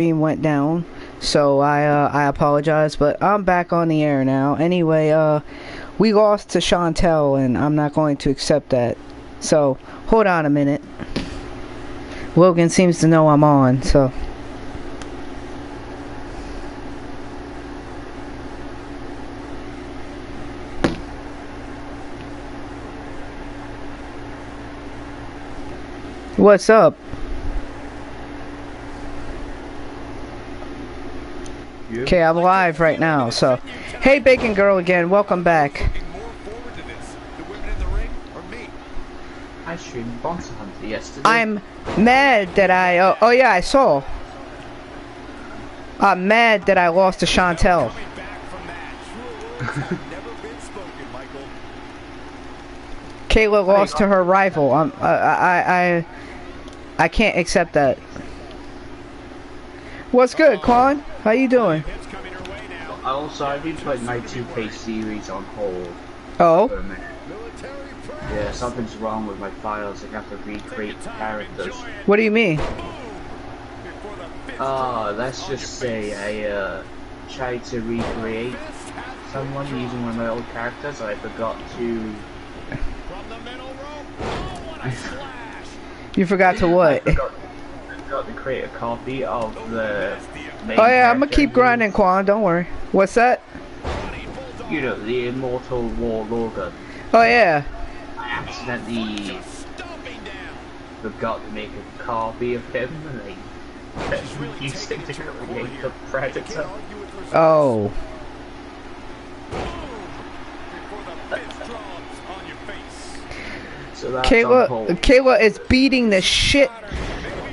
stream went down, so I apologize, but I'm back on the air now. Anyway, we lost to Chantel, and I'm not going to accept that. So hold on a minute. Logan seems to know I'm on, so. What's up? Okay, I'm live right now, so. Hey, Bacon Girl again, welcome back. I streamed Monster Hunter yesterday. I'm mad that oh yeah, I saw. I'm mad that I lost to Chantel. Kayla lost to her rival. I can't accept that. What's good, Quan? How you doing? Also, I've been putting my 2K series on hold. Oh? Yeah, something's wrong with my files. I have to recreate the characters. What do you mean? Let's just say I tried to recreate someone using one of my old characters. I forgot to. You forgot to what? I forgot to create a copy of the main Oh yeah, I'm gonna character. keep grinding, Quan, don't worry. What's that? You know, the Immortal War Logan. Oh yeah. I accidentally forgot to make a copy of him and I used it to create the Predator. Oh. So that's on hold. Kayla is beating the shit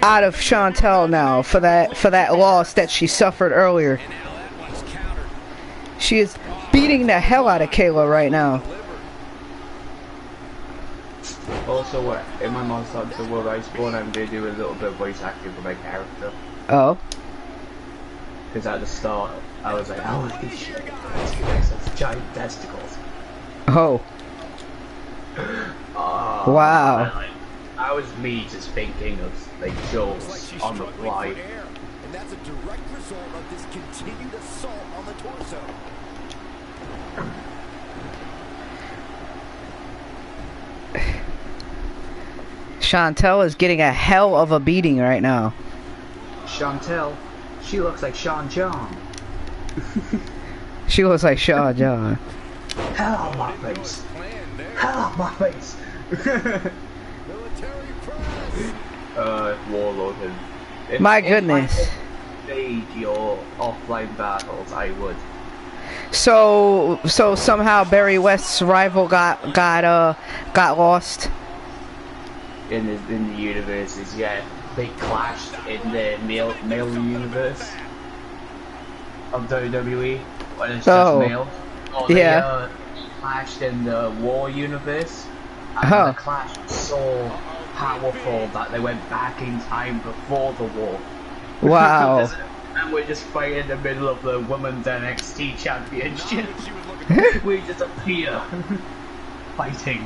out of Chantel now for that loss that she suffered earlier. She is beating the hell out of Kayla right now. Also, in my Monster Hunter World Iceborne, I'm going to do a little bit of voice acting for my character. Oh. Because at the start, I was like, holy shit, that's giant testicles. Oh. Wow. That was me just thinking of like jokes on the fly. And that's a direct result of this continued assault on the torso. Chantel is getting a hell of a beating right now. Chantel, she looks like Sean John. She looks like Sean John. Hell on my face. Hell on my face. Warlord. My goodness. If I invade your offline battles, I would. So somehow Barry West's rival got lost. In the universes, yeah, they clashed in the male universe of WWE when it's just male. Or they, yeah. Clashed in the war universe, and the clash was so powerful that they went back in time before the war. Wow. And we're just fighting in the middle of the Women's NXT Championship. We just appear fighting.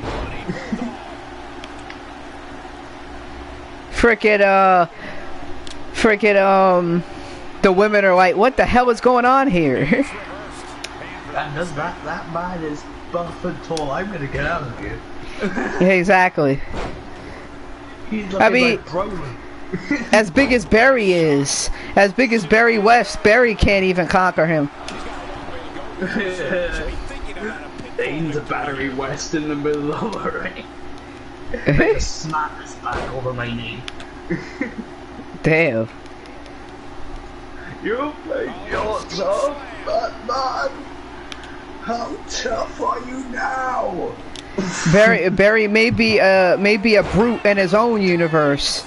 The women are like, what the hell is going on here? And that man is buff and tall. I'm gonna get out of here. Yeah, exactly. He's I mean, like Broly. as big as Barry is, as big as Barry West, Barry can't even conquer him. Aims a Battery West in the middle of the ring. They smack this back over my knee. Damn. You think you're tough, Batman? How tough are you now? Barry may be a brute in his own universe,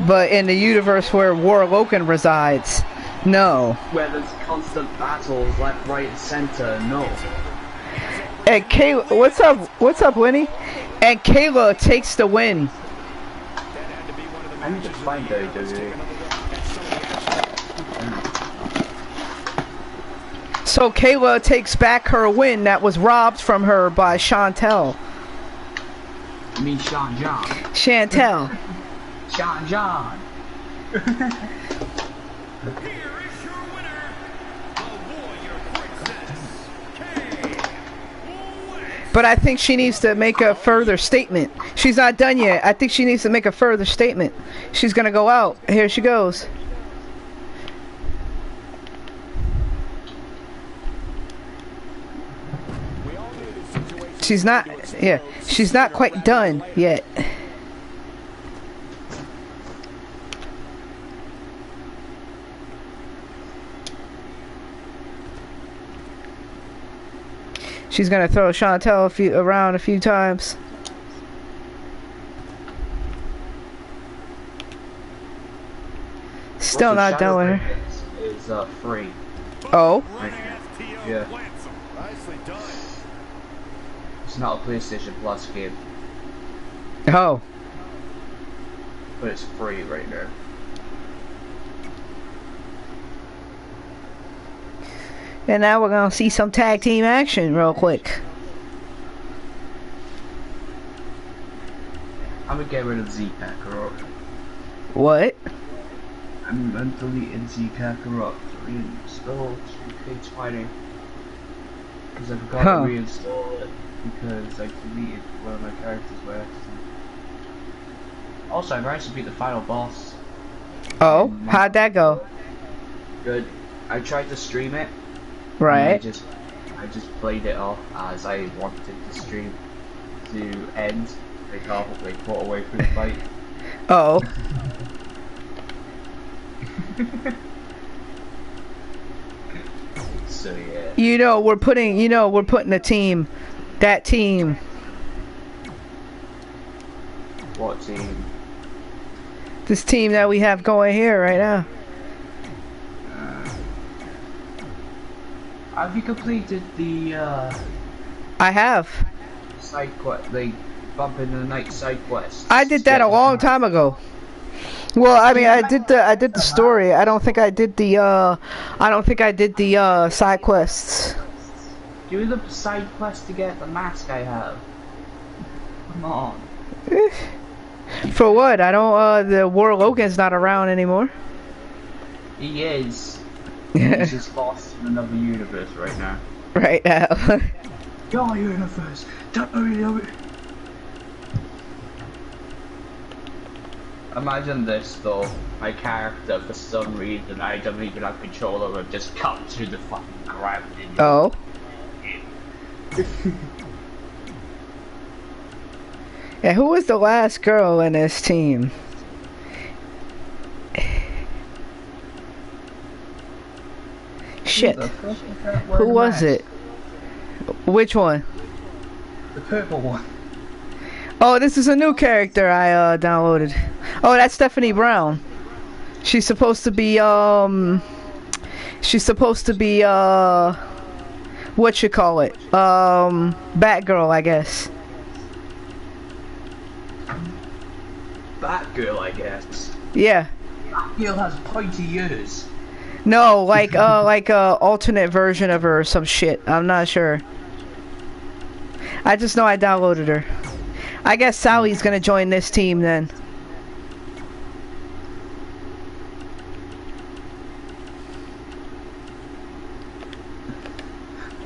but in the universe where War Logan resides, no. Where there's constant battles left, right, and center, no. And Kayla, what's up, Winnie? And Kayla takes the win. I need to find WWE. So Kayla takes back her win that was robbed from her by Chantel. I mean Sean John. Chantel. Sean John. is your winner, the Warrior Princess, Kay West. But I think she needs to make a further statement. She's not done yet. I think she needs to make a further statement. She's gonna go out. Here she goes. She's not, yeah, she's not quite done yet. She's gonna throw Chantel around a few times. Still not done with her. Is free. Oh. Yeah. It's not a PlayStation Plus game, Oh. but it's free right now. And now we're gonna see some tag team action real quick. I'm gonna get rid of Z Kakarot. What? I'm deleting Z Kakarot to reinstall Cage Fighting. Because I forgot to reinstall it because I deleted one of my characters by accident. Also, I managed to beat the final boss. Oh, how'd that go? Good. I tried to stream it. Right. I just played it off as I wanted the stream to end, like put away from the fight. Oh. So yeah. You know we're putting a team, that team. What team? This team that we have going here right now. Have you completed the I have. side quest, like bump in the night side quest? I did that a long time ago. Well, I mean, I did the story. I don't think I did the side quests. Do the side quest to get the mask I have. Come on. For what? I don't. The War Logan's not around anymore. He is. He's just lost in another universe right now. Right now. Your universe. WWE. Imagine this though. My character, for some reason, I don't even have control over, just come to the fucking ground. Oh. Yeah, who was the last girl in this team? Shit. Who was it? Which one? The purple one. Oh, this is a new character I downloaded. Oh, that's Stephanie Brown. She's supposed to be what you call it? Batgirl, I guess. Batgirl, I guess. Yeah. Batgirl has pointy ears. No, like a alternate version of her or some shit. I'm not sure. I just know I downloaded her. I guess Sally's gonna join this team then.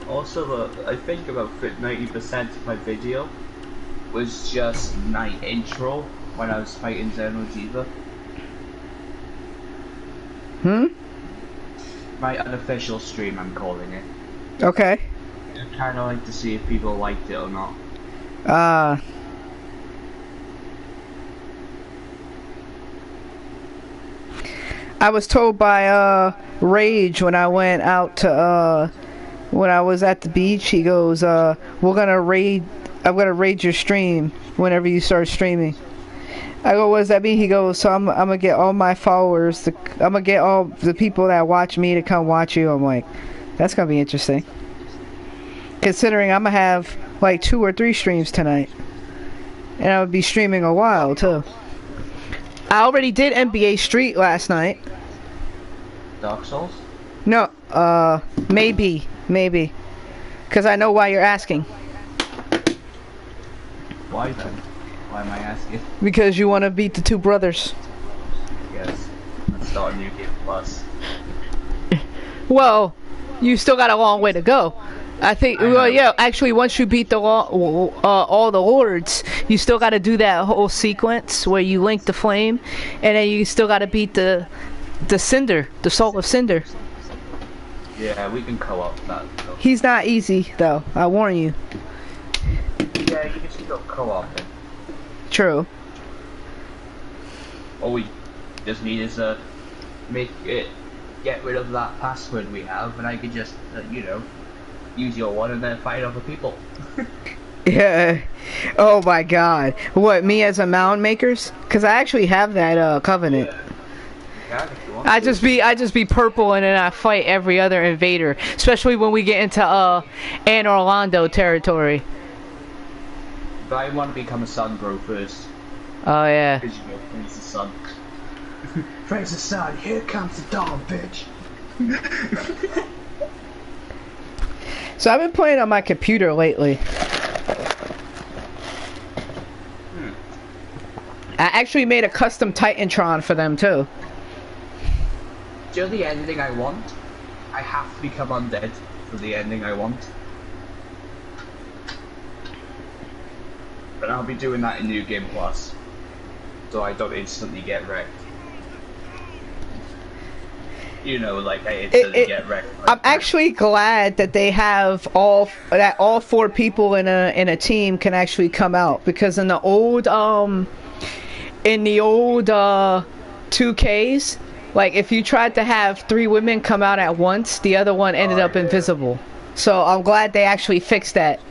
Also, I think about 90% of my video was just night intro when I was fighting Xeno'jiva. Hmm? My unofficial stream, I'm calling it. Okay. I kind of like to see if people liked it or not. I was told by Rage when I went out to when I was at the beach, he goes, I'm gonna raid your stream whenever you start streaming. I go, what does that mean? He goes, so I'm gonna get all my followers, I'm gonna get all the people that watch me to come watch you. I'm like, that's gonna be interesting. Considering I'm gonna have like 2 or 3 streams tonight. And I would be streaming a while too. I already did NBA Street last night. Dark Souls? No, maybe. Because I know why you're asking. Why then? Why am I asking? Because you want to beat the 2 brothers. Yes. Let's start a new game plus. Well, you still got a long way to go. I think. Well, yeah. Actually, once you beat the all the lords, you still got to do that whole sequence where you link the flame, and then you still got to beat the cinder, the soul of cinder. Yeah, we can co-op that. So. He's not easy though. I warn you. Yeah, you can still co-op. True. All we just need is get rid of that password we have, and I could just you know, use your one and then fight other people. Yeah. Oh my God. What, me as a mound makers? Because I actually have that covenant. Yeah, I just be purple and then I fight every other invader, especially when we get into Anne Orlando territory. But I want to become a sun bro first. Oh yeah. Because you know, praise the sun. Praise the sun. Here comes the dawn, bitch. So I've been playing on my computer lately. I actually made a custom Titantron for them too. Do you know the ending I want? I have to become undead for the ending I want. But I'll be doing that in New Game Plus, so I don't instantly get wrecked. You know, like I instantly get wrecked. I'm actually glad that they have all 4 people in a team can actually come out, because in the old 2Ks, like if you tried to have 3 women come out at once, the other one ended up invisible. So I'm glad they actually fixed that.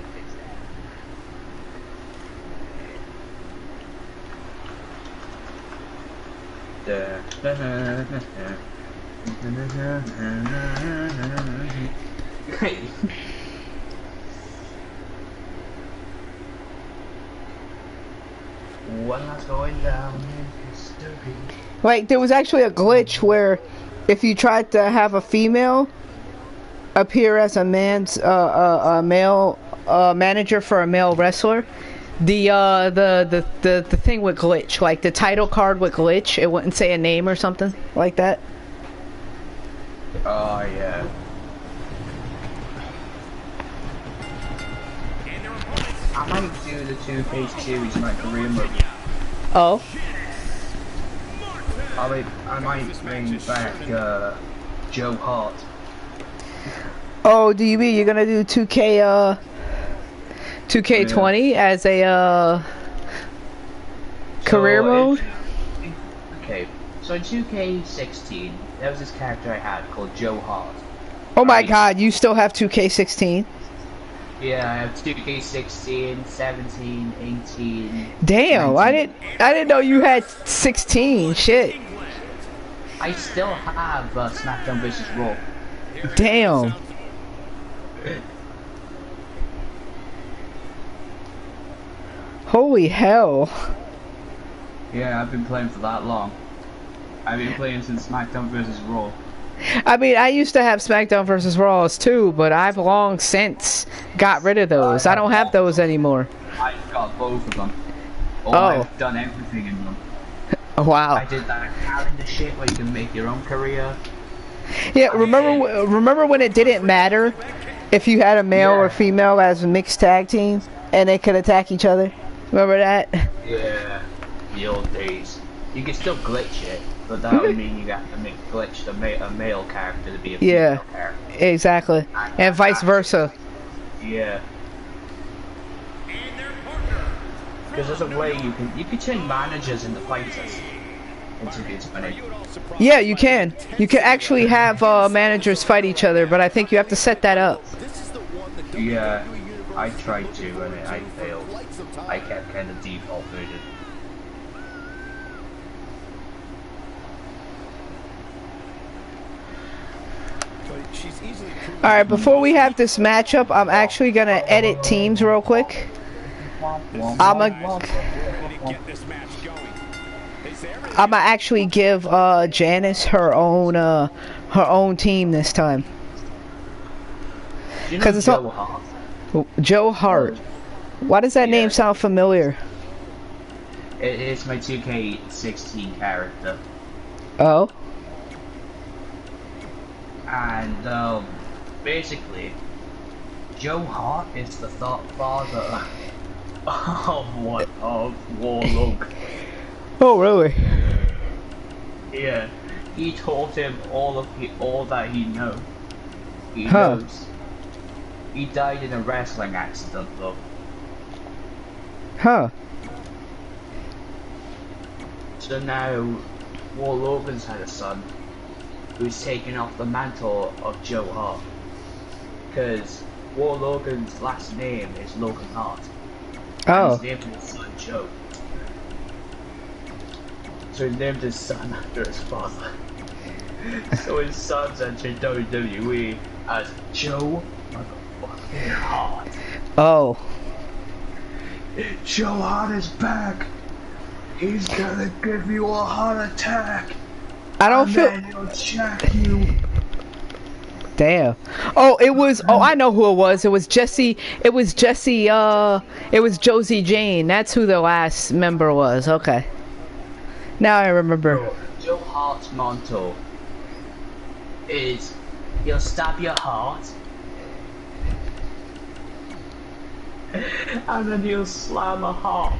What's going down in history? Like there was actually a glitch where if you tried to have a female appear as a man's a male manager for a male wrestler, the thing would glitch, like the title card would glitch. It wouldn't say a name or something like that. Oh yeah. I might do the 2K series in my career mode. Oh. I might bring back Joe Hart. Oh, do you mean you're gonna do 2K20 as a career mode? Okay, so in 2K16, there was this character I had called Joe Hart. Oh my God, you still have 2K16? Yeah, I have 2K16, 17, 18. Damn, 19. I didn't know you had 16. Shit. I still have SmackDown vs. Raw. Damn. Holy hell. Yeah, I've been playing for that long. I've been playing since SmackDown vs. Raw. I mean, I used to have SmackDown vs. Raws too, but I've long since got rid of those. I don't have those anymore. I've got both of them. Oh. I've done everything in them. Wow. I did that calendar shit where you can make your own career. Yeah, remember when it didn't matter if you had a male or female as a mixed tag team and they could attack each other? Remember that? Yeah, the old days. You can still glitch it, but that would mean you got to glitch a male character to be a female character. Exactly. And vice versa. Yeah. Because there's a way you can turn managers into fighters. It's funny. Yeah, you can. You can actually have managers fight each other, but I think you have to set that up. Yeah, I tried to and I failed. I kept kind of default version. Alright, before we have this matchup, I'm actually gonna edit teams real quick. I'ma actually give Janice her own team this time. Because it's Joe Hart. Joe Hart. Why does that name sound familiar? It's my 2K16 character. Oh. and basically, Joe Hart is the father of Warlock. Oh, really? Yeah, he taught him all that he knows. He Huh. knows. He died in a wrestling accident, though. Huh. So now, War Logan's had a son who's taken off the mantle of Joe Hart. Because War Logan's last name is Logan Hart. Oh. And he's named his son Joe. So he named his son after his father. So his son's entered WWE as Joe motherfucking Hart. Oh. Joe Hart is back. He's gonna give you a heart attack. I don't and feel. then he'll check you. Damn. Oh, it was. Oh, I know who it was. It was Jesse. It was Jesse. It was Josie Jane. That's who the last member was. Okay. Now I remember. Joe Hart's motto is, he'll stab your heart, and then he'll slam a heart.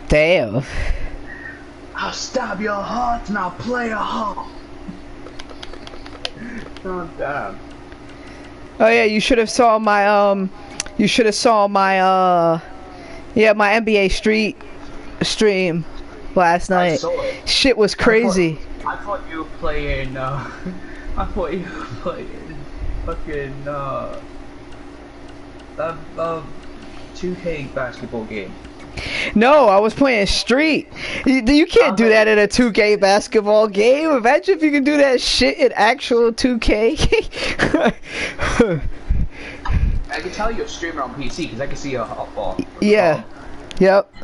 Damn. I'll stab your heart and I'll play a heart. Oh damn. Oh yeah, you should have saw my you should have saw my yeah, my NBA Street stream last night. I saw it. Shit was crazy. I thought you were playing I thought you were playing fucking 2K basketball game. No, I was playing Street. You can't do that in a 2K basketball game. Imagine if you could do that shit in actual 2K. I can tell you're a streamer on PC because I can see your hotbar. Yeah. Yep.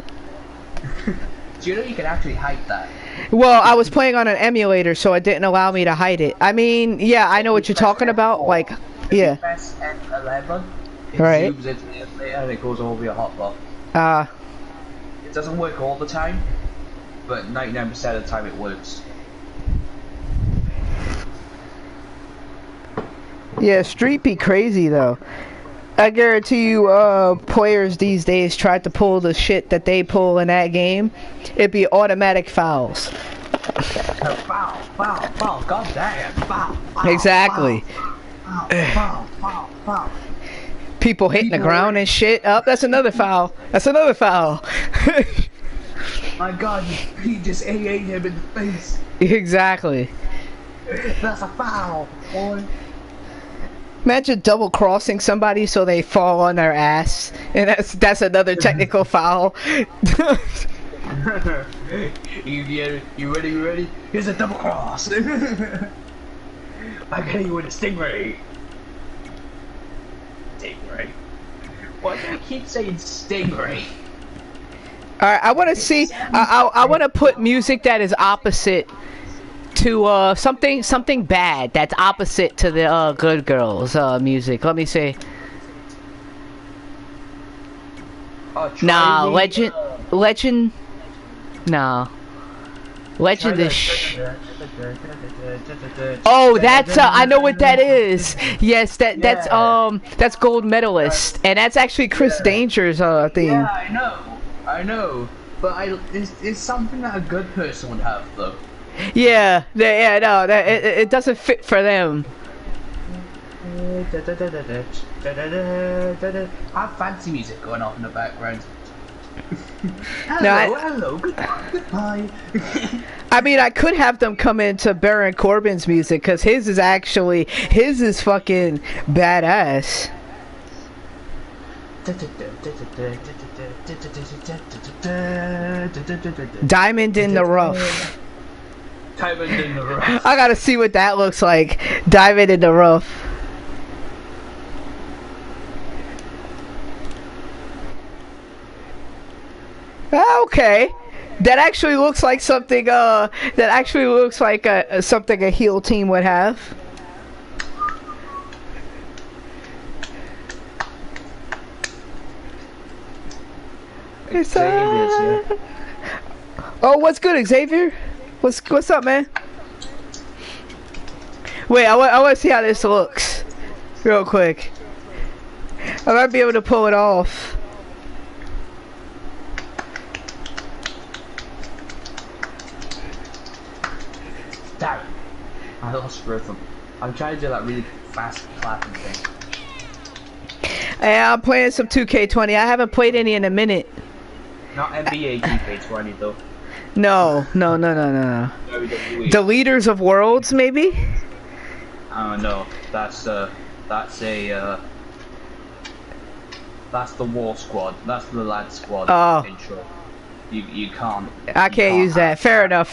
Do you know you can actually hide that? Well, I was playing on an emulator, so it didn't allow me to hide it. I mean, yeah, I know what you're talking about. Like, yeah. Press F11, it Right. zooms into the emulator and it goes over your hotbar. It doesn't work all the time, but 99% of the time it works. Yeah, Street be crazy though. I guarantee you, players these days tried to pull the shit that they pull in that game. It'd be automatic fouls. Foul, foul, foul, god damn, foul, foul. Exactly. Foul, foul, foul, foul. People hitting the ground and shit. Oh, that's another foul. That's another foul. My god, he just ate him in the face. Exactly. That's a foul, boy. Imagine double crossing somebody so they fall on their ass, and that's another technical foul. You ready? Here's a double cross. I got you with a stingray. Stingray. Why do I keep saying stingray? Alright, I want to see. I want to put music that is opposite to something bad. That's opposite to the Good Girls music. Let me see. Nah, Legend. Nah. Legend is. Oh, that's I know what that is. Yes, that's Gold Medalist, and that's actually Chris Danger's theme. Yeah, I know, but it's something that a good person would have though. Yeah, no, it doesn't fit for them. I have fancy music going off in the background. Hello, goodbye. I mean, I could have them come into Baron Corbin's music, because his is fucking badass. Diamond in the Rough. Diamond in the Rough. I gotta see what that looks like. Diamond in the Rough. Okay, that actually looks like something. Something a heel team would have. Oh, what's good, Xavier? What's up, man? Wait, I want to see how this looks. Real quick. I might be able to pull it off. Damn it. I lost rhythm. I'm trying to do that really fast clapping thing. Yeah, I'm playing some 2K20. I haven't played any in a minute. Not NBA 2K20 though. No. WWE. The Leaders of Worlds, maybe? Oh no, that's the War Squad. That's the Lad Squad intro. You can't. I can't use that. Fair enough.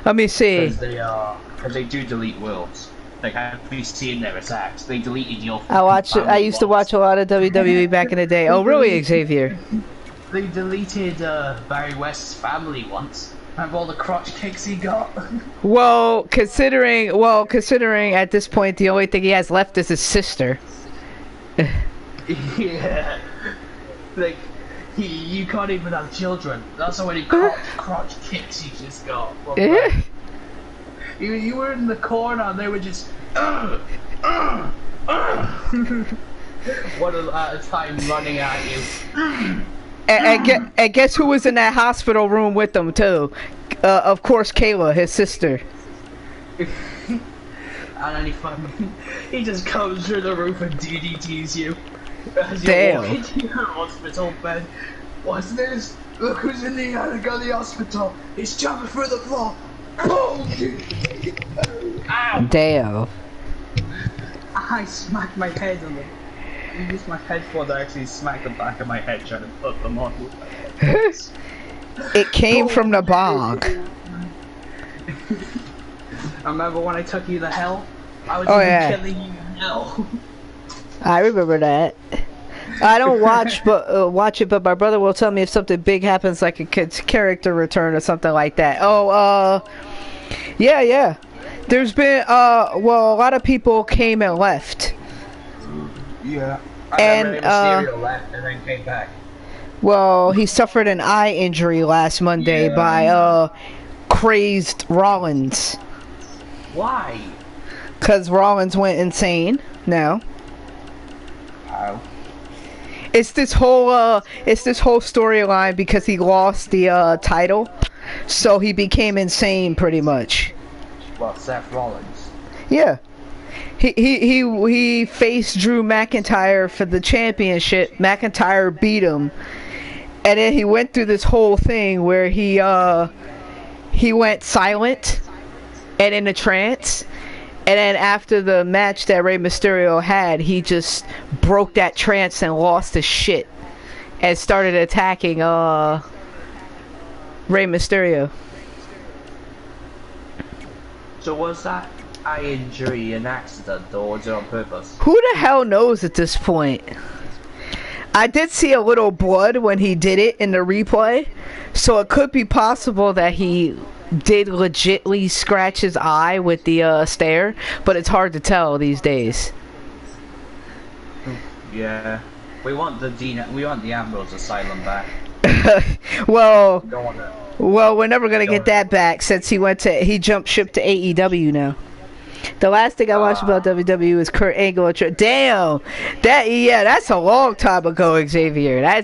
Let me see. Because they do delete worlds. Like, have you seen their attacks? They deleted your. I used to watch a lot of WWE back in the day. Oh, really, Xavier? They deleted Barry West's family once. Remember all the crotch kicks he got? Well, considering at this point the only thing he has left is his sister. Yeah. Like, you can't even have children. That's how many crotch kicks you just got. You were in the corner and they were just one at a time running at you. And guess who was in that hospital room with them too? Of course, Kayla, his sister. And then he just comes through the roof and DDTs you as you walk into your hospital bed. What's this? Look who's in the hospital. He's jumping through the floor. Boom! Ow! Damn. I smacked my head on it. I used my headphone to actually smack the back of my head trying to put them on. It came from the bog. I remember when I took you to hell? I was killing you in hell. I remember that. I don't watch it, but my brother will tell me if something big happens, like a kid's character return or something like that. Oh, yeah. There's been well, a lot of people came and left. Yeah. And Mysterio left and then came back. Well, he suffered an eye injury last Monday by crazed Rollins. Why? Because Rollins went insane now. How? It's this whole storyline because he lost the title, so he became insane pretty much. Well, Seth Rollins. Yeah. He faced Drew McIntyre for the championship. McIntyre beat him, and then he went through this whole thing where he went silent and in a trance. And then after the match that Rey Mysterio had, he just broke that trance and lost his shit and started attacking Rey Mysterio. So was that eye injury an accident or was it on purpose? Who the hell knows at this point? I did see a little blood when he did it in the replay, so it could be possible that he did legitly scratch his eye with the stare, but it's hard to tell these days. Yeah, we want the Ambrose Asylum back. well, we're never gonna get that back since he jumped ship to AEW now. The last thing I watched about WWE was Kurt Angle. Damn, that's a long time ago, Xavier. I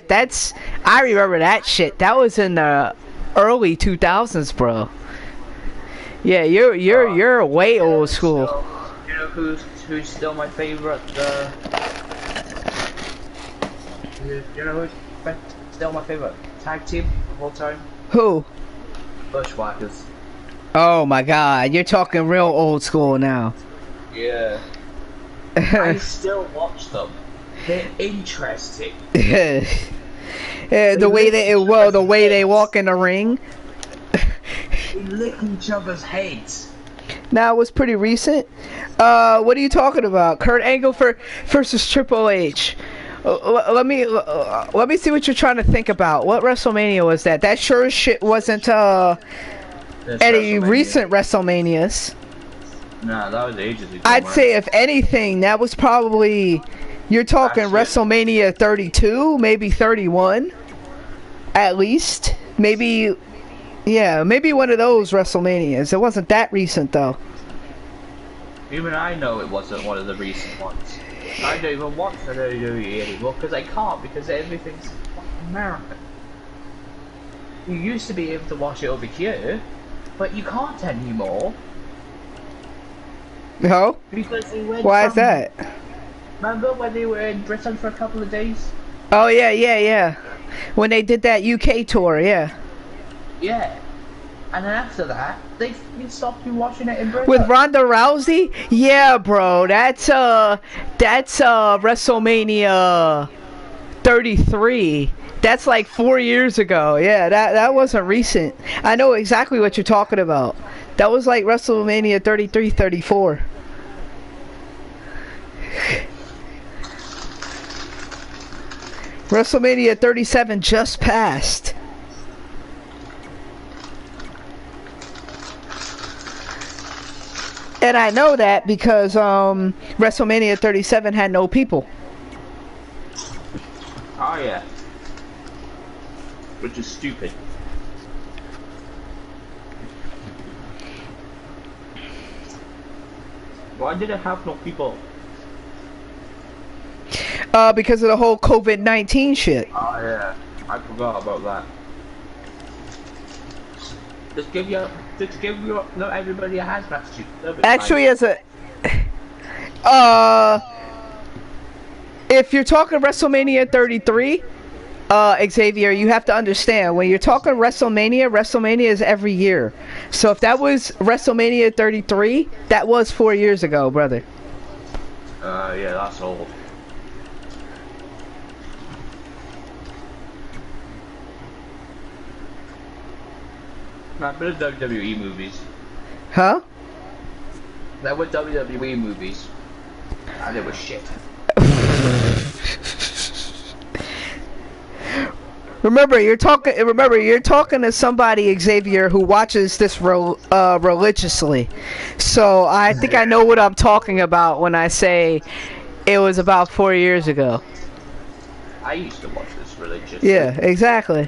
remember that shit. That was in the early 2000s, bro. Yeah, you're way old school. You know who's still my favorite? You know who's still my favorite tag team of all time? Who? Bushwhackers. Oh my God, you're talking real old school now. Yeah. I still watch them. They're interesting. The way they walk in the ring. They lick each other's heads. Now it was pretty recent. What are you talking about? Kurt Angle versus Triple H. Let me see what you're trying to think about. What WrestleMania was that? That sure as shit wasn't any recent WrestleManias. Nah, that was ages ago. I'd say if anything, that was probably, you're talking WrestleMania 32, maybe 31, at least. Maybe one of those WrestleManias. It wasn't that recent though. Even I know it wasn't one of the recent ones. I don't even watch the WWE anymore because I can't, because everything's fucking American. You used to be able to watch it over here, but you can't anymore. No? Because they went Why is that? Remember when they were in Britain for a couple of days? Oh yeah. When they did that UK tour, yeah. Yeah. And then after that, they stopped you watching it in Britain. With Ronda Rousey? Yeah, bro. That's WrestleMania 33. That's like 4 years ago. Yeah, that wasn't recent. I know exactly what you're talking about. That was like WrestleMania 33, 34. WrestleMania 37 just passed. And I know that because WrestleMania 37 had no people. Oh yeah. Which is stupid. Why did it have no people? Because of the whole COVID-19 shit. Oh yeah, I forgot about that. Just give your, not everybody a hazmat suit. Actually, as a, if you're talking WrestleMania 33, Xavier, you have to understand, when you're talking WrestleMania is every year. So if that was WrestleMania 33, that was 4 years ago, brother. Yeah, that's old. Remember the WWE movies? Huh? There were WWE movies, and it was shit. Remember, you're talking to somebody, Xavier, who watches this religiously. So I think I know what I'm talking about when I say it was about 4 years ago. I used to watch this religiously. Yeah, exactly.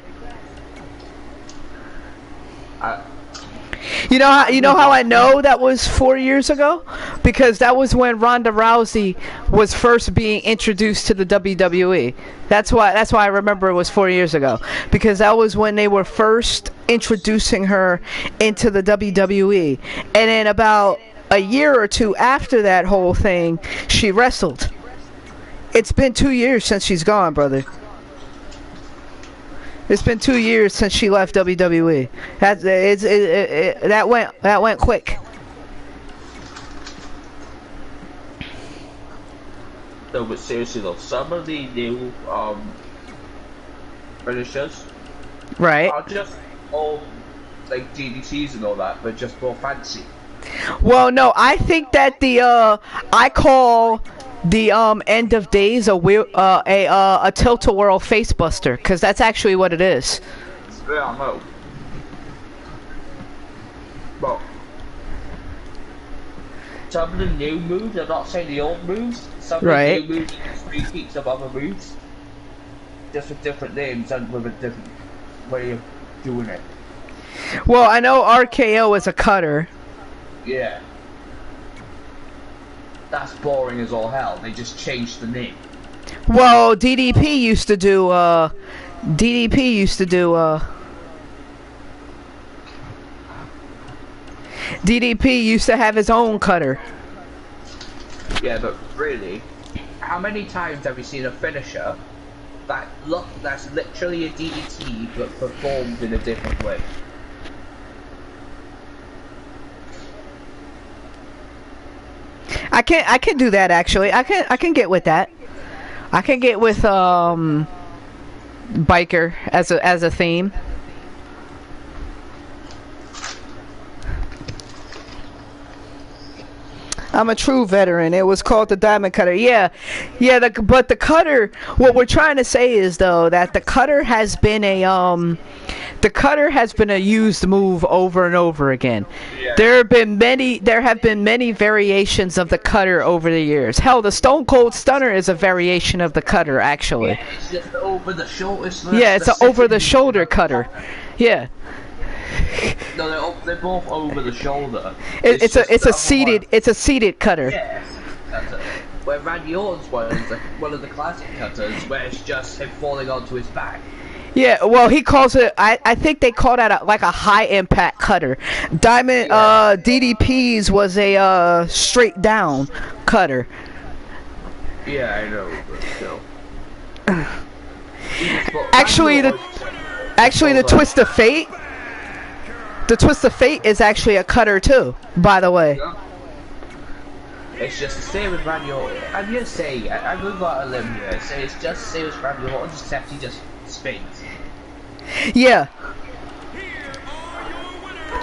You know how I know that was 4 years ago? Because that was when Ronda Rousey was first being introduced to the WWE. That's why I remember it was 4 years ago. Because that was when they were first introducing her into the WWE. And then about a year or two after that whole thing, she wrestled. It's been 2 years since she's gone, brother. It's been 2 years since she left WWE. That went quick. No, but seriously though, some of the new finishers, Right. are just all like DDTs and all that, but just more fancy. Well, no, I think that I call the end of days a tilt-a-whirl facebuster, because that's actually what it is. Yeah, I know. But some of the new moves, I'm not saying the old moves, some of the new moves are just repeats of other moves, just with different names and with a different way of doing it. Well, I know RKO is a cutter. Yeah. That's boring as all hell. They just changed the name. Well, DDP used to do DDP used to have his own cutter. Yeah, but really, how many times have you seen a finisher that's literally a DDT but performed in a different way? I can do that actually. I can get with that. I can get with biker as a theme. I'm a true veteran. It was called the Diamond Cutter. Yeah. But the cutter. What we're trying to say is though that the cutter has been a used move over and over again. Yeah. There have been many variations of the cutter over the years. Hell, the Stone Cold Stunner is a variation of the cutter actually. Yeah, it's just over the shoulder. Yeah, it's an over the shoulder cutter. Yeah. No, they're both over the shoulder. It's a seated cutter. Yeah, cutter. Where Randy Orton's one of the classic cutters, where it's just him falling onto his back. Yeah, well, he calls it. I think they call that like a high impact cutter. Diamond DDP's was a straight down cutter. Yeah, I know, but still. Actually, the twist of fate. The twist of fate is actually a cutter too, by the way. Yeah. It's just the same with Randy Orton. I'm gonna say, I'm gonna go out a limb here. Say it's just the same as Randy Orton, except he just spins. Yeah.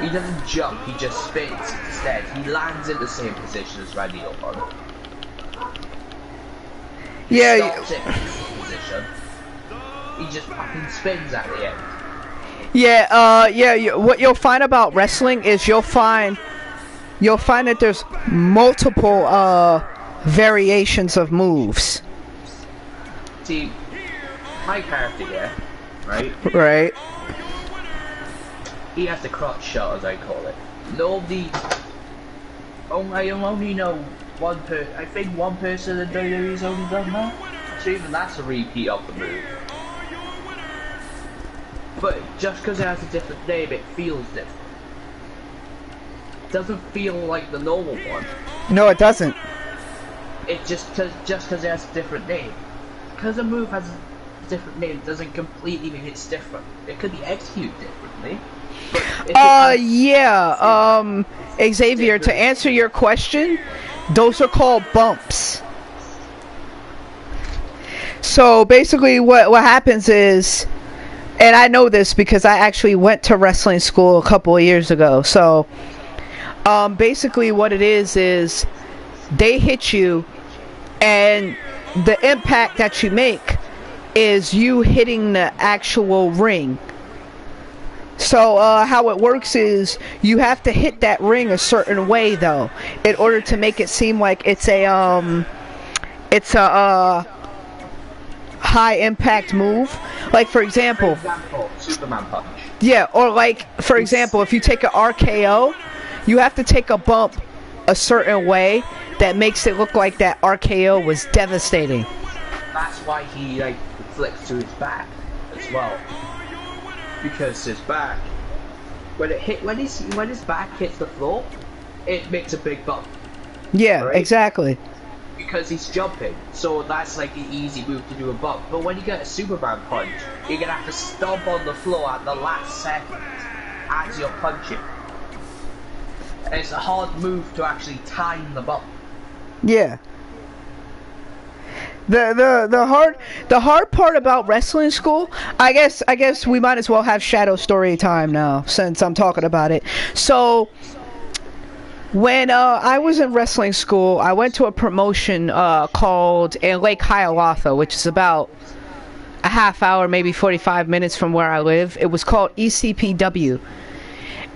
He doesn't jump, he just spins instead. He lands in the same position as Randy Orton. Yeah. Stops in the position. He just fucking spins at the end. Yeah, what you'll find about wrestling is you'll find that there's multiple variations of moves. See, my character here, right? Right. He has the crotch shot, as I call it. Nobody. I only know one person. I think one person in WWE's only done that. So even that's a repeat of the move. But just because it has a different name, it feels different. It doesn't feel like the normal one. No, it doesn't. It just because it has a different name. Because a move has a different name doesn't completely mean it's different. It could be executed differently. Xavier, to answer your question, those are called bumps. So basically what happens is, and I know this because I actually went to wrestling school a couple of years ago. So basically what it is they hit you, and the impact that you make is you hitting the actual ring. So how it works is you have to hit that ring a certain way though, in order to make it seem like it's a high impact move. Like for example, Superman punch. Yeah, or like for example, if you take an RKO, you have to take a bump a certain way that makes it look like that RKO was devastating. That's why he like flicks to his back as well. Because his back, when his back hits the floor, it makes a big bump. Yeah, right? Exactly. Because he's jumping, so that's like the easy move to do a bump. But when you get a Superman punch, you're gonna have to stomp on the floor at the last second as you're punching. And it's a hard move to actually time the bump. Yeah. The hard part about wrestling school, I guess we might as well have shadow story time now since I'm talking about it. So when I was in wrestling school, I went to a promotion called in Lake Hiawatha, which is about a half hour, maybe 45 minutes from where I live. It was called ECPW.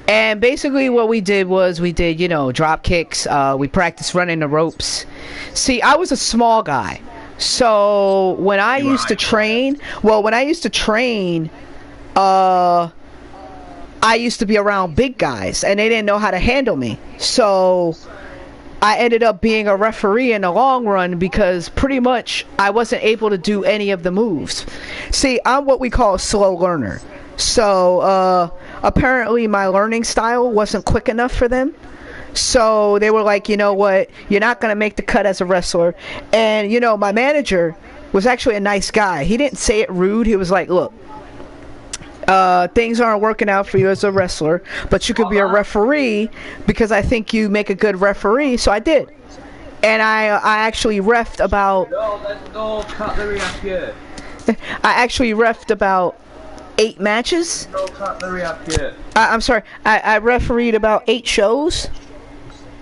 And basically what we did was drop kicks, we practiced running the ropes. See, I was a small guy. So when I used to train, I used to be around big guys and they didn't know how to handle me. So I ended up being a referee in the long run because pretty much I wasn't able to do any of the moves. See, I'm what we call a slow learner. So apparently my learning style wasn't quick enough for them. So they were like, you know what, you're not going to make the cut as a wrestler. And, my manager was actually a nice guy. He didn't say it rude. He was like, look, things aren't working out for you as a wrestler, but you could be a referee because I think you make a good referee. So I did. And I actually reffed about... No, there's no cutlery up here. I actually reffed about 8 matches. No cutlery up here. I'm sorry. I refereed about 8 shows.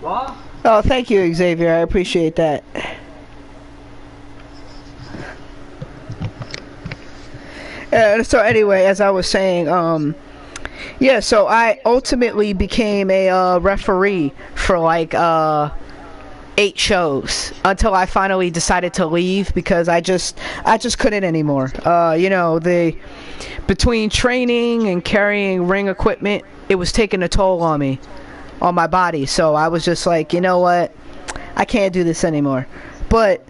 What? Oh, thank you, Xavier. I appreciate that. So anyway, as I was saying, so I ultimately became a referee for like 8 shows until I finally decided to leave because I just couldn't anymore. Between training and carrying ring equipment it was taking a toll on me, on my body. So I was just like, you know what, I can't do this anymore. But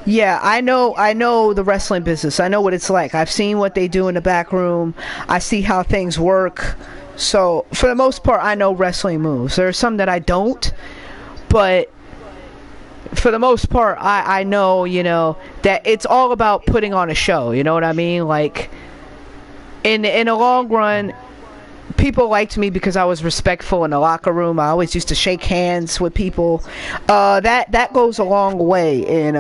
yeah, I know the wrestling business. I know what it's like. I've seen what they do in the back room. I see how things work. So for the most part, I know wrestling moves. There are some that I don't, but for the most part, I know, you know, that it's all about putting on a show. You know what I mean? Like, in the long run, people liked me because I was respectful in the locker room. I always used to shake hands with people. That goes a long way in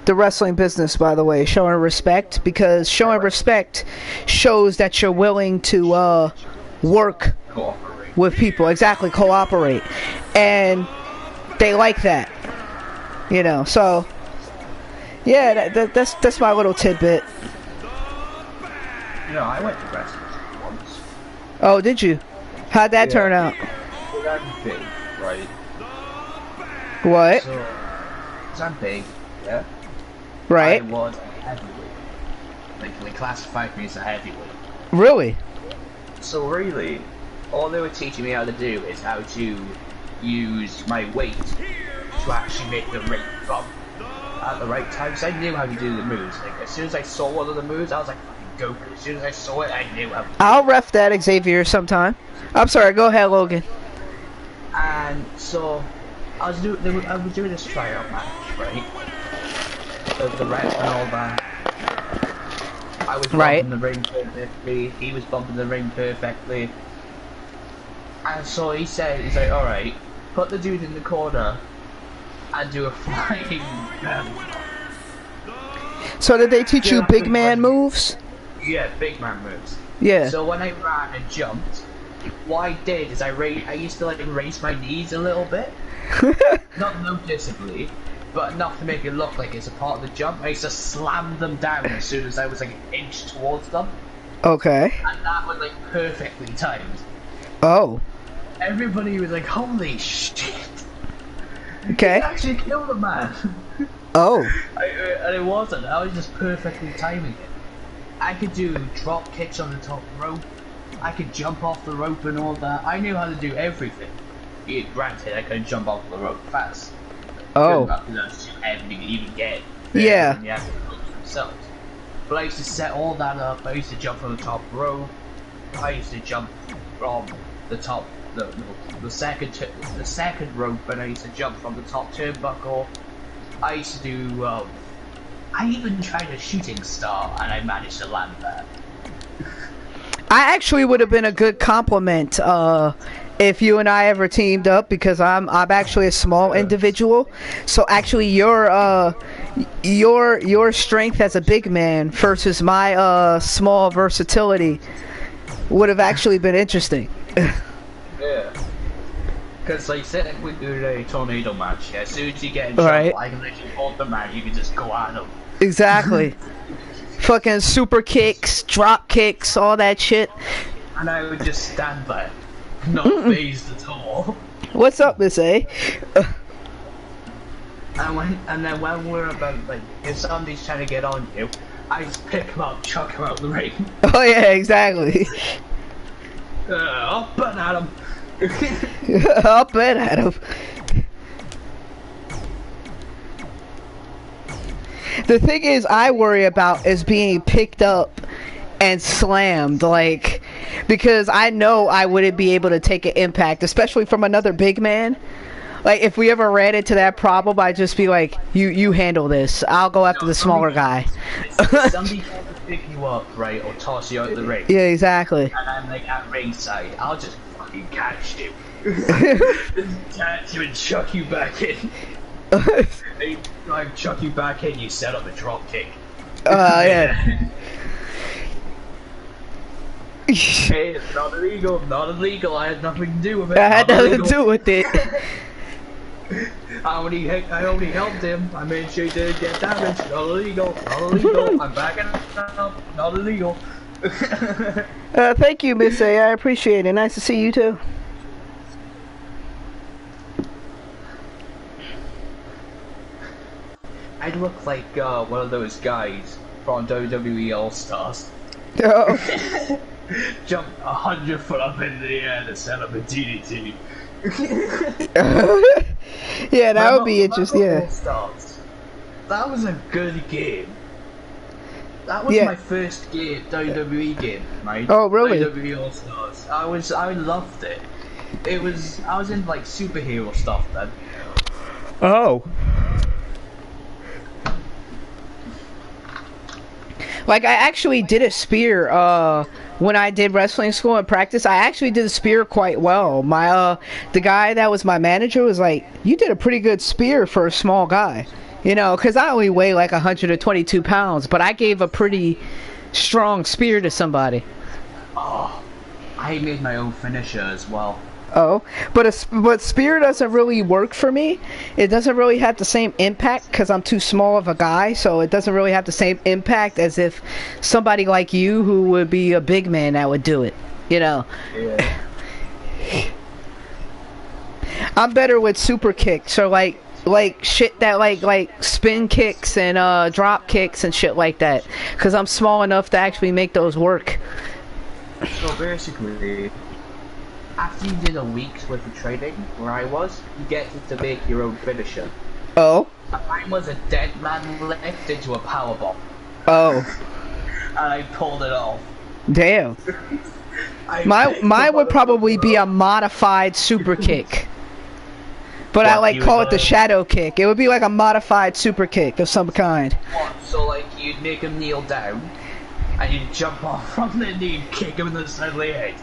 the wrestling business, by the way, showing respect, because showing respect shows that you're willing to work with people. Exactly, cooperate. And they like that. You know, so yeah, that's my little tidbit. You know, I went to wrestling once. Oh, did you? How'd that turn out? Well, I'm big, right? What? So, 'cause I'm big, yeah? Right. I was a heavyweight. Like, they classified me as a heavyweight. Really? So really, all they were teaching me how to do is how to use my weight to actually make the ring bump at the right time. So I knew how to do the moves. Like, as soon as I saw one of the moves, I was like, go for it. As soon as I saw it, I knew how to do it. I'll ref that, Xavier, sometime. I'm sorry, go ahead, Logan. And so, I was doing this tryout match, right? The rep and all that. I was bumping the ring perfectly, he was bumping the ring perfectly. And so he's like, alright, put the dude in the corner and do a flying So did they teach you big man moves? Yeah, big man moves. Yeah. So when I ran and jumped, what I did is I used to like raise my knees a little bit. Not noticeably, but enough to make it look like it's a part of the jump. I used to slam them down as soon as I was like an inch towards them. Okay. And that was like perfectly timed. Oh. Everybody was like, holy shit. Okay. You actually killed a man. Oh. And it wasn't. I was just perfectly timing it. I could do drop kicks on the top rope. I could jump off the rope and all that. I knew how to do everything. Yeah, granted, I couldn't jump off the rope fast. Oh. Because I was too heavy to even get Yeah. the actual ropes themselves. But I used to set all that up. I used to jump from the top rope. I used to jump from the top, the second rope, and I used to jump from the top turnbuckle. I used to do. I even tried a shooting star, and I managed to land that. I actually would have been a good compliment if you and I ever teamed up, because I'm actually a small individual. So actually your strength as a big man versus my small versatility would have actually been interesting. Yeah. Because like say we do a tornado match, yeah, as soon as you get in trouble, Right. I can literally hold the man, you can just go at him. Exactly. Fucking super kicks, drop kicks, all that shit. And I would just stand there, not phased at all. What's up, Miss A? And then when we're about, like, if somebody's trying to get on you, I just pick him up, chuck him out the ring. Oh yeah, exactly. Up and at him. Up and at him. The thing is, I worry about is being picked up and slammed, like, because I know I wouldn't be able to take an impact, especially from another big man. Like, if we ever ran into that problem, I'd just be like, you handle this. I'll go after the smaller guy. If somebody tries to pick you up, right, or toss you out the ring, Yeah, exactly. and I'm like at ringside, I'll just fucking catch you. Catch you and chuck you back in. I chuck you back in, you set up a drop kick. Yeah. Hey, it's not illegal, not illegal, I had nothing to do with it. I had nothing to do with it. I only helped him, I made sure he didn't get damaged, not illegal, not illegal, I'm backing up, not illegal. Thank you, Miss A. I appreciate it. Nice to see you too. I look like one of those guys from WWE All Stars. Oh. Jump 100 foot up in the air to set up a DDT. Yeah, that would be interesting. Yeah. That was a good game. That was my first game, WWE game, right? Oh, really? WWE All Stars. I loved it. I was in like superhero stuff then. Oh. Like, I actually did a spear, when I did wrestling school and practice. I actually did a spear quite well. The guy that was my manager was like, you did a pretty good spear for a small guy. You know, because I only weigh like 122 pounds, but I gave a pretty strong spear to somebody. Oh, I made my own finisher as well. Oh, but spear doesn't really work for me. It doesn't really have the same impact because I'm too small of a guy, so it doesn't really have the same impact as if somebody like you, who would be a big man, that would do it. You know. Yeah. I'm better with super kicks, so like shit that like spin kicks and drop kicks and shit like that, because I'm small enough to actually make those work. So basically, after you did a week's worth of training, where I was, you get to make your own finisher. Oh. Mine was a dead man lift into a powerbomb. Oh. And I pulled it off. Damn. Mine would probably be a modified super kick. But I like call it the shadow kick. It would be like a modified super kick of some kind. What? So like you'd make him kneel down, and you'd jump off from the knee and kick him in the side of the head.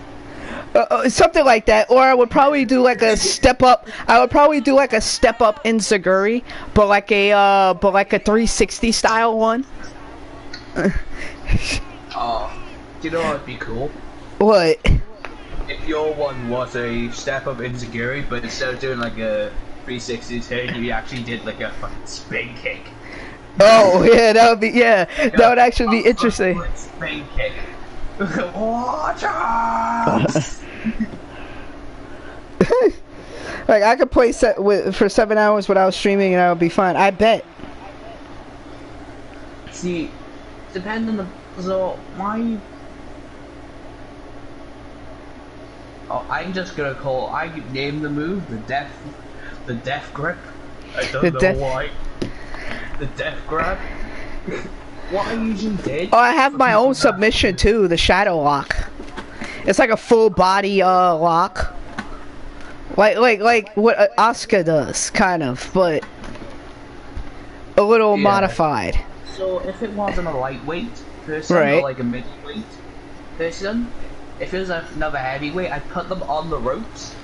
Something like that. Or I would probably do like a step up. I would probably do like a step up in Zaguri, but like a 360 style one. Oh, do you know what would be cool? What? If your one was a step up in Zaguri, but instead of doing like a 360 turn, you actually did like a fucking spin kick. Oh yeah, that would be that would actually be interesting. Spin kick. Watch out! Like I could play for 7 hours without streaming and I would be fine. I bet. See, depending on my. Oh, I'm just gonna I name the move the death grip. I don't know why. The death grab. What I usually did. Oh, I have my own submission too, the shadow lock. It's like a full body lock. Like what Asuka does, kind of, but a little modified. So if it wasn't a lightweight person or like a middleweight person, if it was another heavyweight, I'd put them on the ropes,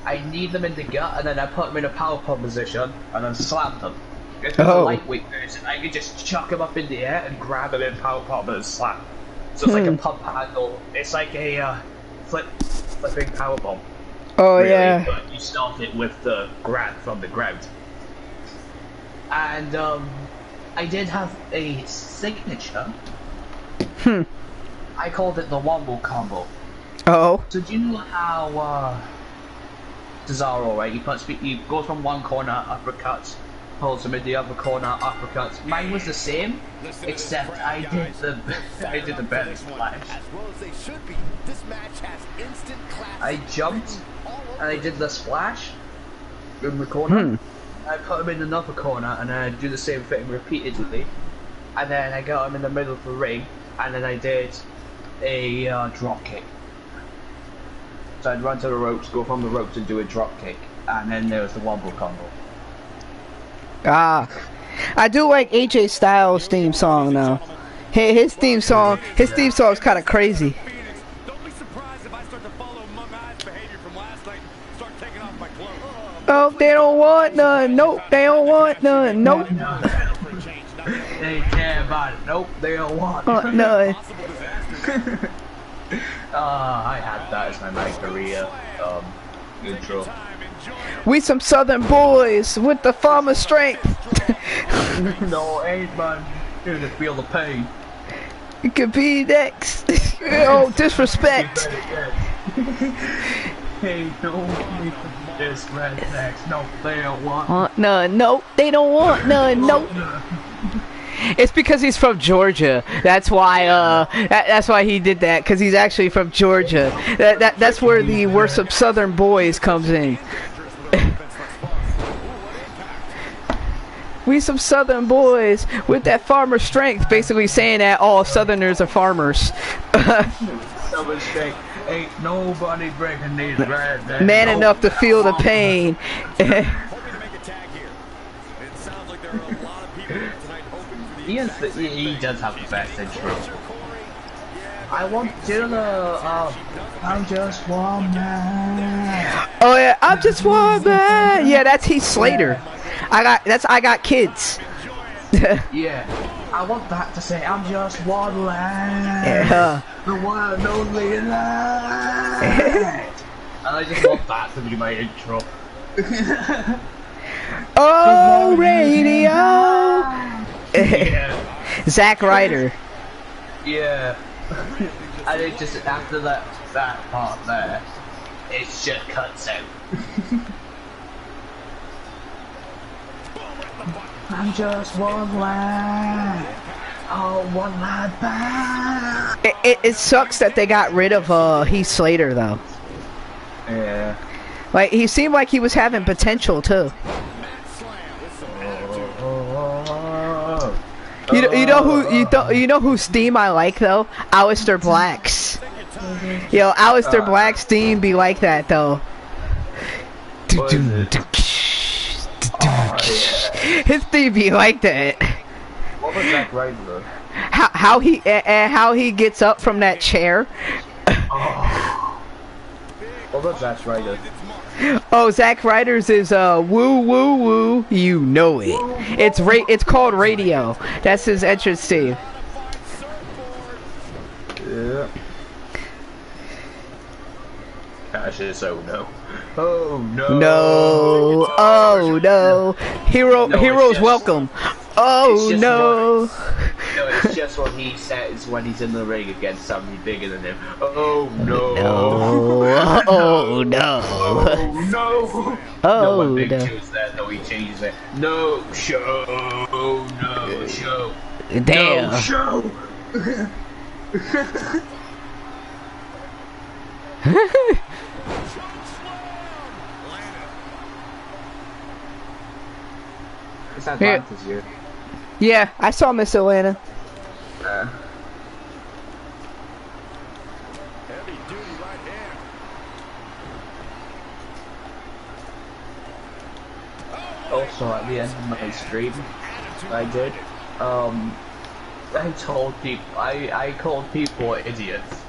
I'd knee them in the gut, and then I'd put them in a power pump position, and then slam them. If it was a lightweight person, I could just chuck him up in the air and grab him in power pump and slam. So it's like a pump handle, it's like a flipping power bomb. Oh really, yeah. But you start it with the grab from the ground. And I did have a signature. I called it the Wombo combo. Oh. So do you know how Cesaro, right? He goes from one corner, uppercuts, pulls him in the other corner, uppercuts. Mine was the same, except I did the belly splash. I jumped and I did the splash in the corner. I put him in another corner and then I do the same thing repeatedly. And then I got him in the middle of the ring and then I did a drop kick. So I'd run to the ropes, go from the ropes and do a drop kick, and then there was the wombo combo. Ah, I do like AJ Styles' theme song though. His theme song is kind of crazy. Don't be surprised if I start to follow Mung Eye's behavior from last night and start taking off my clothes. Oh, they don't want none. Nope, they don't want none. Nope. They care about it. Nope, they don't want none. I had that as my career intro. We some southern boys with the farmer strength. No, ain't man. Here to feel the pain. It could be next. Oh, disrespect. Hey, no, disrespect. No, they don't want none. Nope, they don't want none. Nope. It's because he's from Georgia. That's why. That's why he did that. Because he's actually from Georgia. That's where the "we're some Southern boys" comes in. We some Southern boys with that farmer strength. Basically saying that all Southerners are farmers. Southern strength. Ain't nobody breaking these bread. Man enough to feel the pain. He does have the best intro. I want to I'm just one man. Oh yeah, I'm just one man. Yeah, that's Heath Slater. I got kids. Yeah. I want that to say I'm just one lad. Yeah. The one and only lad. And I just want that to be my intro. Oh, radio. Yeah. Zack Ryder. Yeah. And it just after that part there, it just cuts out. I'm just one lad. Oh, one lad back. It sucks that they got rid of Heath Slater though. Yeah. Like he seemed like he was having potential too. You know whose theme I like though? Aleister Black's. Yo, Aleister Black's theme be like that though. His theme be like that. What was Zack Ryder though? How he gets up from that chair. What about Zack Ryder? Oh, Zack Ryder's is woo woo woo, you know it. It's called Radio. That's his entrance theme. Yeah. Gosh, it's oh no. Oh no. No. Oh no. Heroes welcome. Oh no. No, it's just what he says when he's in the ring against somebody bigger than him. Oh no. No. Oh no. Oh no. Oh no. Big no. Joe's there, though he changes it. No show. No show. Damn. No show. It's Atlantis here. Yeah, I saw Miss Atlanta. Heavy duty right hand. Also, at the end of my stream, I did. I told people I called people idiots.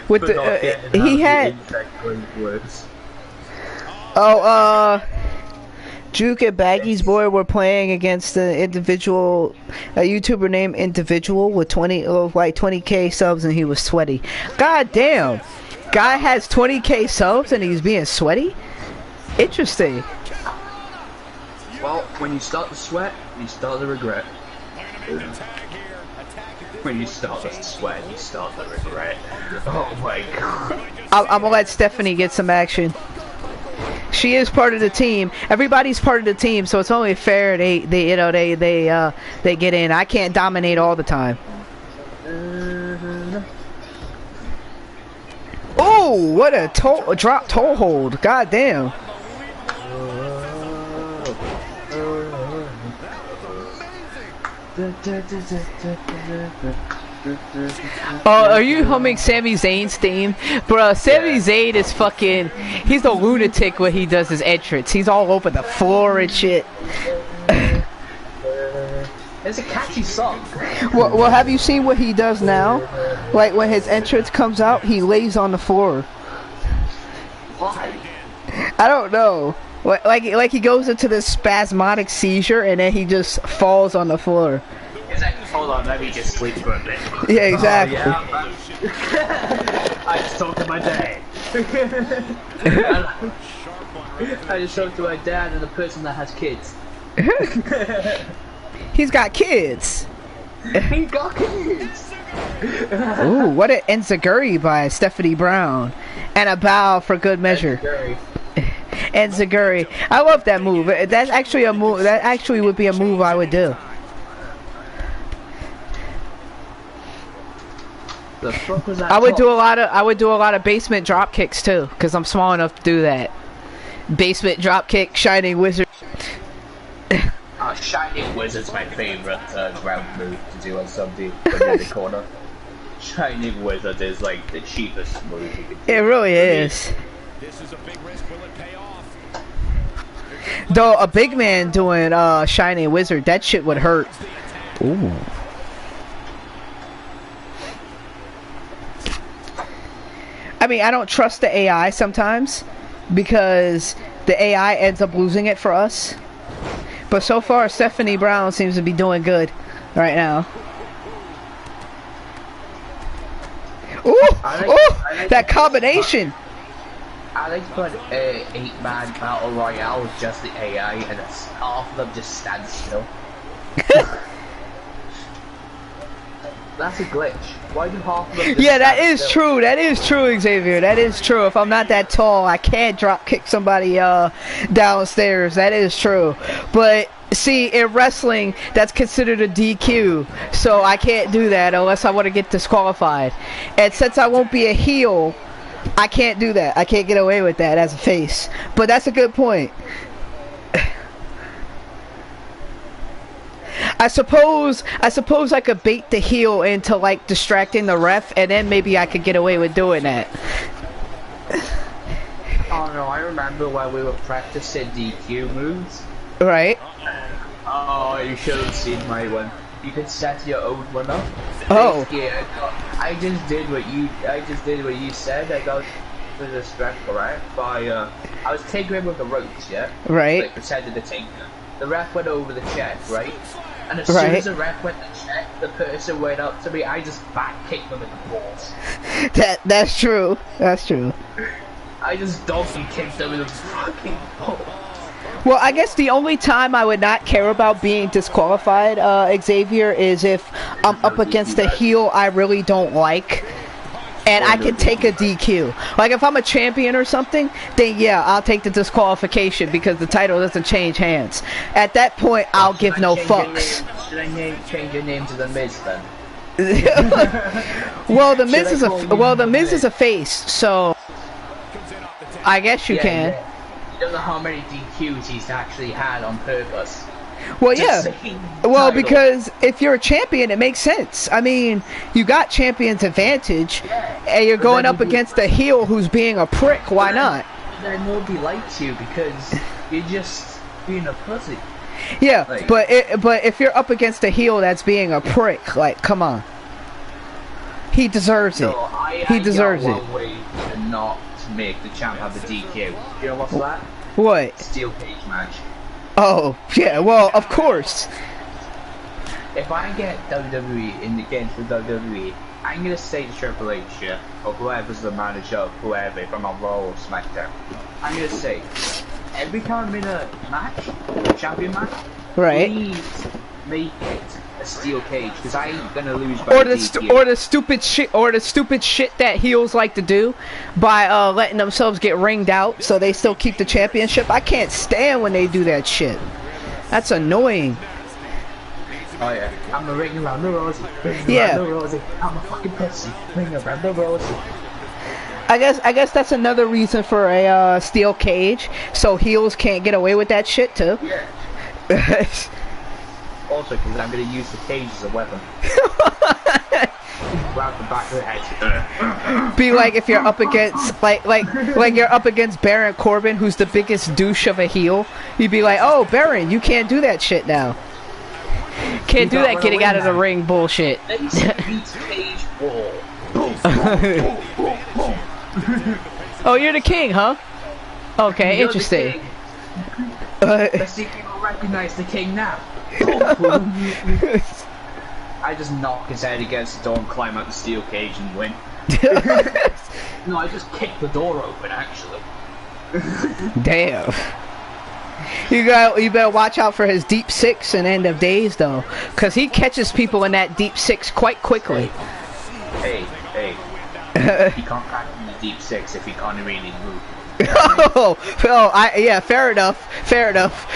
With for the not getting he how had the insect words. Juke and Baggy's boy were playing against an individual, a YouTuber named Individual with 20k subs, and he was sweaty. God damn, guy has 20k subs and he's being sweaty. Interesting. Well, when you start to sweat, you start to regret. When you start to sweat, you start to regret. Oh my god. I'm gonna let Stephanie get some action. She is part of the team. Everybody's part of the team, so it's only fair they get in. I can't dominate all the time. Oh, what a drop toe hold. God damn. Oh, are you humming Sami Zayn's theme? Bruh, Sami Zayn is fucking... He's a lunatic when he does his entrance. He's all over the floor and shit. It's a catchy song. Well, have you seen what he does now? Like, when his entrance comes out, he lays on the floor. Why? I don't know. Like he goes into this spasmodic seizure and then he just falls on the floor. It's like, hold on, let me just sleep for a bit. Yeah, exactly. Oh, yeah, I just talked to my dad. I just talked to my dad and the person that has kids. He's got kids. He got kids. Ooh, what an enziguri by Stephanie Brown. And a bow for good measure. Enziguri. I love that move. That's actually a move. That actually would be a move I would do. the fuck was that? I would do a lot of basement drop kicks too, because I'm small enough to do that. Basement drop kick, Shining Wizard. Shining Wizard's my favorite ground move to do on somebody in the corner. Shining Wizard is like the cheapest move you could do. It really is. This is a big risk. Will it pay off? Though a big man doing Shining Wizard, that shit would hurt. Ooh. I mean, I don't trust the AI sometimes because the AI ends up losing it for us. But so far, Stephanie Brown seems to be doing good right now. Ooh! Ooh! That combination! I like to put 8-man battle royale with just the AI and half of them just stand still. That's a glitch. Why do half of them just Yeah, that is still? true. That is true, Xavier. That is true. If I'm not that tall, I can't drop kick somebody downstairs. That is true. But see, in wrestling, that's considered a DQ. So I can't do that unless I want to get disqualified. And since I won't be a heel, I can't do that. I can't get away with that as a face. But that's a good point. I suppose I could bait the heel into like distracting the ref, and then maybe I could get away with doing that. Oh no, I remember when we were practicing DQ moves. Right? Oh, you should have seen my one. You can set your own one up. Oh. Yeah, I just did what you said. I got the distract correct by I was tinkering with the ropes, yeah? Right. Like pretending to tinker. The ref went over the check, right? And as soon Right. as the ref went to check, the person went up to me, I just back kicked them in the balls. That's true. That's true. I just donkey kicked them in the fucking balls. Well, I guess the only time I would not care about being disqualified, Xavier, is if I'm up against a heel I really don't like, and I can take a DQ. Like, if I'm a champion or something, then yeah, I'll take the disqualification because the title doesn't change hands. At that point, I'll give no fucks. Should I change your name to The Miz then? Well, the Miz is a face, so I guess you can. Yeah. You don't know how many DQs he's actually had on purpose. Well, yeah. Well, because if you're a champion, it makes sense. I mean, you got champion's advantage, and you're going up against a heel who's being a prick. Why not? Then nobody likes you because you're just being a pussy. Yeah, Like, but if you're up against a heel that's being a prick, like, come on. He deserves it. He deserves it. One way to not make the champ have a DQ. You know what's that? What? Steel cage match. Oh, yeah, well, of course. If I get WWE in the games with WWE, I'm gonna say to Triple H, yeah, or whoever's the manager of whoever, if I'm on Raw or SmackDown, I'm gonna say, every time I'm in a match, a champion match, Right. please make it a steel cage, because I ain't gonna lose by DQ. Or the stupid shit that heels like to do by letting themselves get ringed out so they still keep the championship. I can't stand when they do that shit. That's annoying. Oh yeah, I'm a ring around the Rosie. Yeah. Around the Rosie. I'm a fucking pussy. Ring around the Rosie. I guess that's another reason for a steel cage, so heels can't get away with that shit too. Yeah. Also, because I'm going to use the cage as a weapon. Grab the back of the head. Be like if you're up against like you're up against Baron Corbin, who's the biggest douche of a heel. You'd be like, oh Baron, you can't do that shit now. Can't do that getting out of the ring bullshit. Let me see beats cage wall. Oh, you're the king, huh? Okay, You're interesting. Let's see if people recognize the king now. I just knock his head against the door and climb out the steel cage and win. No, I just kicked the door open, actually. Damn. You better watch out for his deep six and end of days though, cause he catches people in that deep six quite quickly. Hey. He can't catch in the deep six if he can't really move. Yeah, fair enough. Fair enough.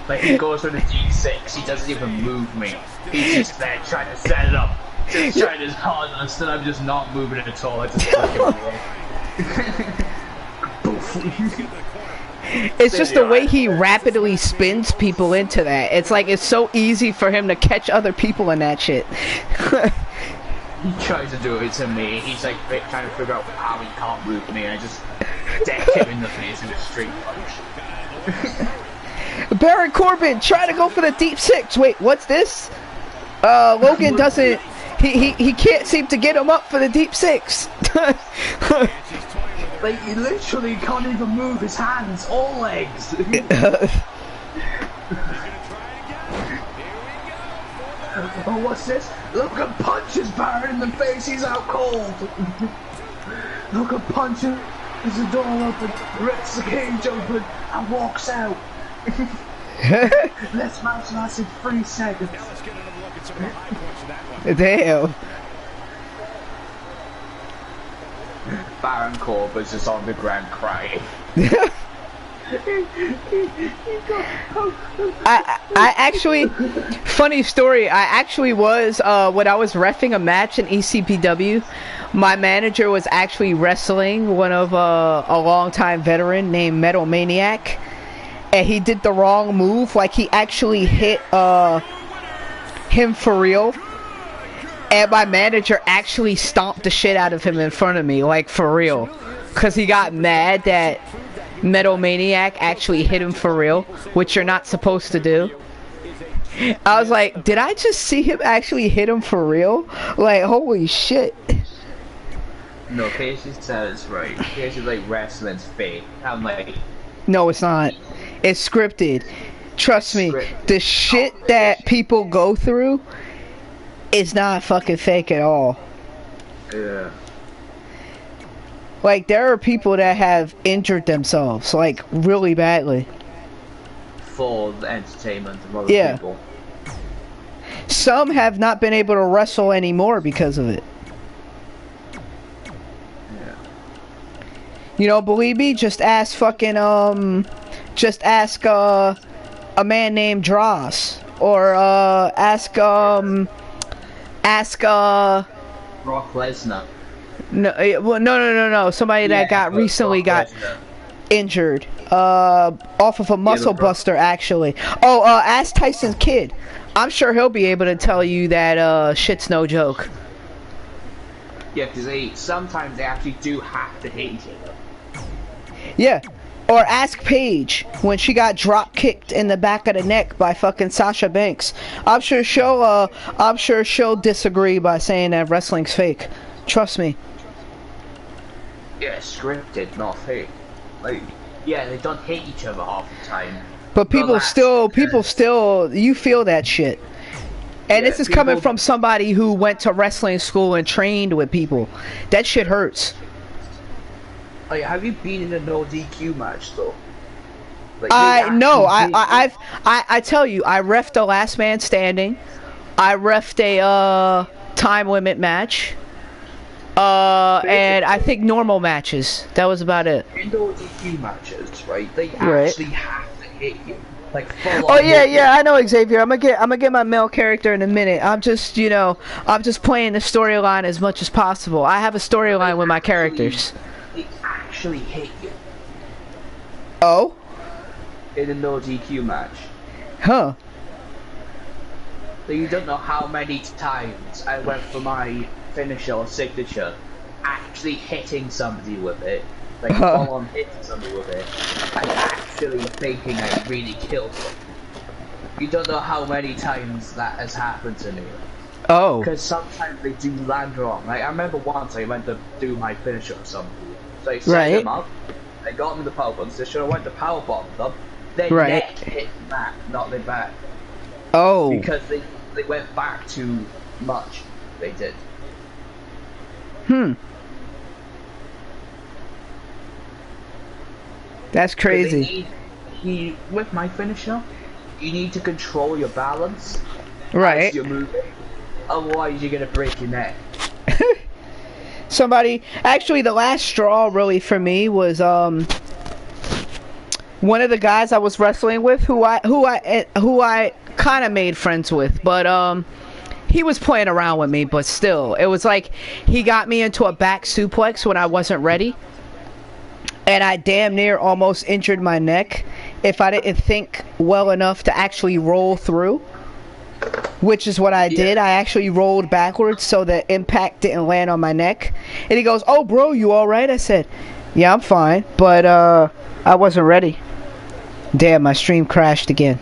Like he goes for the deep six, he doesn't even move me. He's just there trying to set it up. Just trying his hardest, and I'm just not moving at all. I just flick him away. It's just the way he rapidly spins people into that. It's like it's so easy for him to catch other people in that shit. He tries to do it to me. He's like trying to figure out how he can't move me, and I just deck him in the face with a straight punch. Baron Corbin try to go for the deep six. Wait, what's this? Logan doesn't. He can't seem to get him up for the deep six. Like, he literally can't even move his hands or legs. Oh, what's this? Logan punches Baron in the face, he's out cold. Logan punches the door open, rips the cage open, and walks out. This match lasted 3 seconds. Now let's get another look at some of the high points of that one. Damn. Baron Corbin's just on the ground crying. I actually, funny story, I actually was, when I was reffing a match in ECPW, my manager was actually wrestling one of, a longtime veteran named Metal Maniac, and he did the wrong move, like he actually hit, him for real, and my manager actually stomped the shit out of him in front of me, like for real, because he got mad that Metal Maniac actually hit him for real, which you're not supposed to do. I was like, did I just see him actually hit him for real? Like, holy shit. No, Casey says right. Casey's like, wrestling's fake. I'm like, no, it's not. It's scripted. Trust me, the shit that people go through is not fucking fake at all. yeah. Like, there are people that have injured themselves, like, really badly. For the entertainment of other people. Some have not been able to wrestle anymore because of it. Yeah. You know, believe me, just ask fucking, just ask, a man named Dross. Or, ask, Brock Lesnar. No, well, no. Somebody that recently got injured, off of a muscle buster, actually. Oh, ask Tyson's kid. I'm sure he'll be able to tell you that, shit's no joke. Yeah, because sometimes they actually do have to hit each other. Yeah. Or ask Paige when she got drop kicked in the back of the neck by fucking Sasha Banks. I'm sure she'll disagree by saying that wrestling's fake. Trust me. Yeah, scripted, not fake. Like, yeah, they don't hit each other half the time. But people still, you feel that shit. And this is coming from somebody who went to wrestling school and trained with people. That shit hurts. Like, have you been in a no DQ match though? Like, I tell you, I reffed a last man standing. I reffed a time limit match. And I think normal matches. That was about it. In no DQ matches, right? They actually have to hit you. Like, oh yeah, I know, Xavier. I'm gonna get my male character in a minute. I'm just playing the storyline as much as possible. I have a storyline with my characters. They actually hit you. Oh? In a no DQ match. Huh. So you don't know how many times I went for my finisher or signature, actually hitting somebody with it. Like, while I'm hitting somebody with it, and actually thinking I really killed them. You don't know how many times that has happened to me. Oh. Because sometimes they do land wrong. Like, I remember once I went to do my finisher or something. So I set them up, I got them in the powerbomb position, I went to powerbomb them, their neck hit the mat, not their back. Oh. Because they went back too much, they did. That's crazy. With my finisher, you need to control your balance. Right. As you're moving. Otherwise, you're gonna break your neck. Actually, the last straw really for me was one of the guys I was wrestling with, who I kind of made friends with, but he was playing around with me, but still, it was like he got me into a back suplex when I wasn't ready, and I damn near almost injured my neck if I didn't think well enough to actually roll through, which is what I did. I actually rolled backwards so the impact didn't land on my neck. And he goes, "Oh, bro, you all right?" I said, "Yeah, I'm fine," but I wasn't ready. Damn, my stream crashed again.